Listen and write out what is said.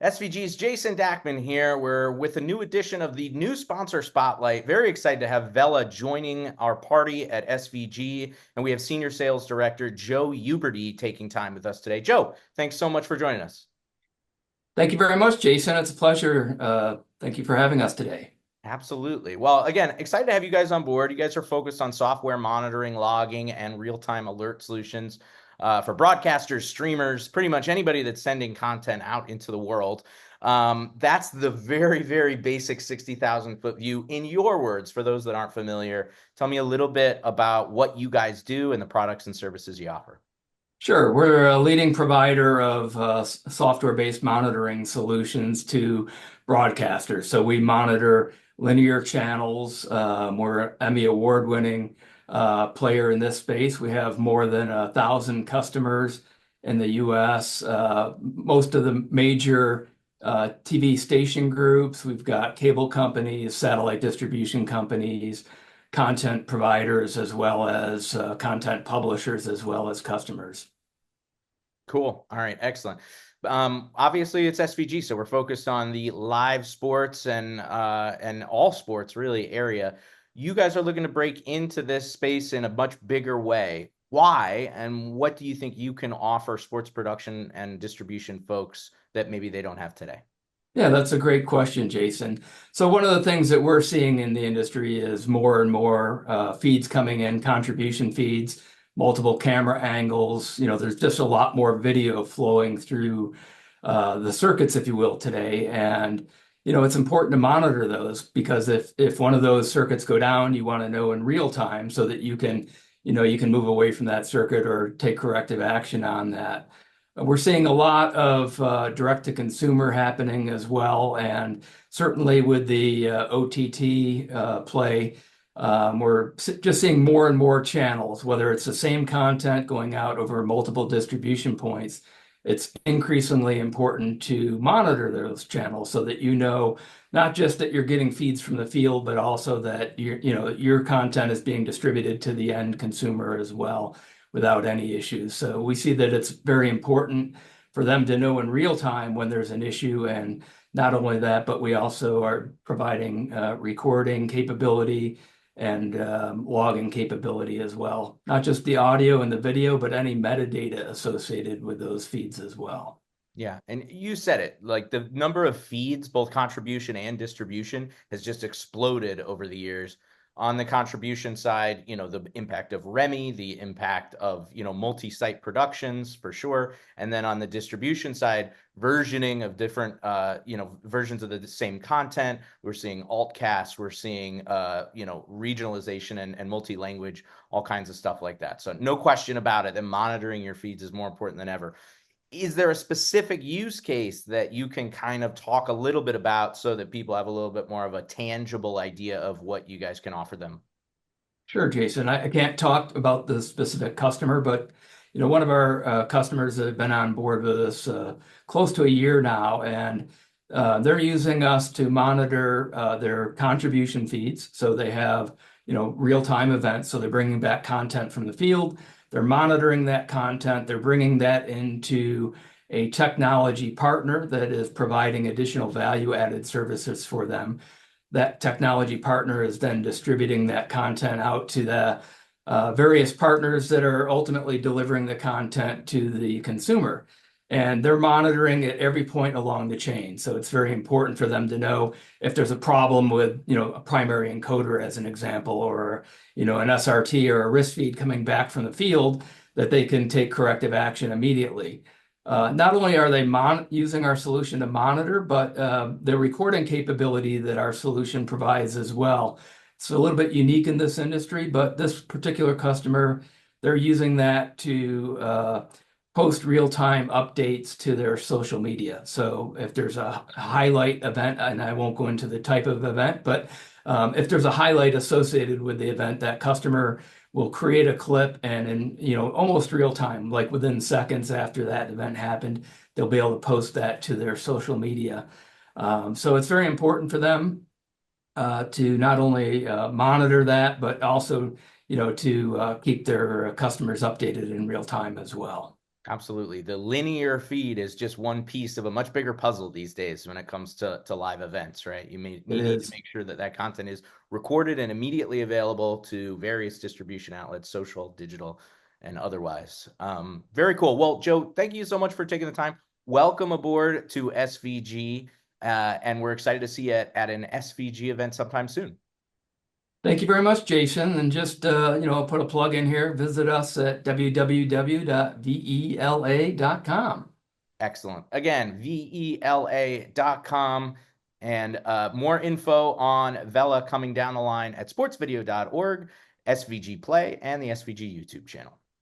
SVG's Jason Dackman here. We're with a new edition of the new sponsor spotlight. Very excited to have Vela joining our party at SVG. And we have Senior Sales Director Joe Uberty taking time with us today. Joe, thanks so much for joining us. Thank you very much, Jason. It's a pleasure. Thank you for having us today. Absolutely. Well, again, excited to have you guys on board. You guys are focused on software monitoring, logging, and real-time alert solutions for broadcasters, streamers, pretty much anybody that's sending content out into the world. That's the very, very basic 60,000-foot view. In your words, for those that aren't familiar, tell me a little bit about what you guys do and the products and services you offer. Sure, we're a leading provider of software-based monitoring solutions to broadcasters. So we monitor linear channels. We're Emmy award-winning player in this space. We have more than 1,000 customers in the U.S. Most of the major TV station groups. We've got cable companies, satellite distribution companies, content providers, as well as content publishers, as well as customers. Cool. All right. Excellent. Obviously, it's SVG, so we're focused on the live sports and all sports really area. You guys are looking to break into this space in a much bigger way. Why? And what do you think you can offer sports production and distribution folks that maybe they don't have today? Yeah, that's a great question, Jason. So one of the things that we're seeing in the industry is more and more feeds coming in, contribution feeds, multiple camera angles. There's just a lot more video flowing through the circuits, if you will, today. And it's important to monitor those because if one of those circuits go down, you want to know in real time so that you can move away from that circuit or take corrective action on that. We're seeing a lot of direct to consumer happening as well, and certainly with the OTT play, we're just seeing more and more channels, whether it's the same content going out over multiple distribution points. It's increasingly important to monitor those channels so that not just that you're getting feeds from the field, but also that your content is being distributed to the end consumer as well without any issues. So we see that it's very important for them to know in real time when there's an issue. And not only that, but we also are providing recording capability and logging capability as well. Not just the audio and the video, but any metadata associated with those feeds as well. Yeah, and you said it, like the number of feeds, both contribution and distribution, has just exploded over the years. On the contribution side, the impact of Remy, the impact of, multi-site productions for sure. And then on the distribution side, versioning of different, versions of the same content. We're seeing altcasts, we're seeing, regionalization and multi-language, all kinds of stuff like that. So no question about it that monitoring your feeds is more important than ever. Is there a specific use case that you can kind of talk a little bit about so that people have a little bit more of a tangible idea of what you guys can offer them? Sure, Jason. I can't talk about the specific customer, but one of our customers that have been on board with us close to a year now, and they're using us to monitor their contribution feeds. So they have real-time events. So they're bringing back content from the field. They're monitoring that content. They're bringing that into a technology partner that is providing additional value-added services for them. That technology partner is then distributing that content out to the various partners that are ultimately delivering the content to the consumer. And they're monitoring at every point along the chain. So it's very important for them to know if there's a problem with, a primary encoder, as an example, or, an SRT or a wrist feed coming back from the field, that they can take corrective action immediately. Not only are they using our solution to monitor, but the recording capability that our solution provides as well. It's a little bit unique in this industry, but this particular customer, they're using that to post real-time updates to their social media. So if there's a highlight event, and I won't go into the type of event, but if there's a highlight associated with the event, that customer will create a clip, and in almost real time, like within seconds after that event happened, they'll be able to post that to their social media. So it's very important for them to not only monitor that, but also to keep their customers updated in real time as well. Absolutely. The linear feed is just one piece of a much bigger puzzle these days when it comes to live events, right? It You need to is. make sure that that content is recorded and immediately available to various distribution outlets, social, digital, and otherwise. Very cool. Well, Joe, thank you so much for taking the time. Welcome aboard to SVG, and we're excited to see you at an SVG event sometime soon. Thank you very much, Jason. And just, put a plug in here. Visit us at www.vela.com. Excellent. Again, vela.com, and more info on Vela coming down the line at sportsvideo.org, SVG Play, and the SVG YouTube channel.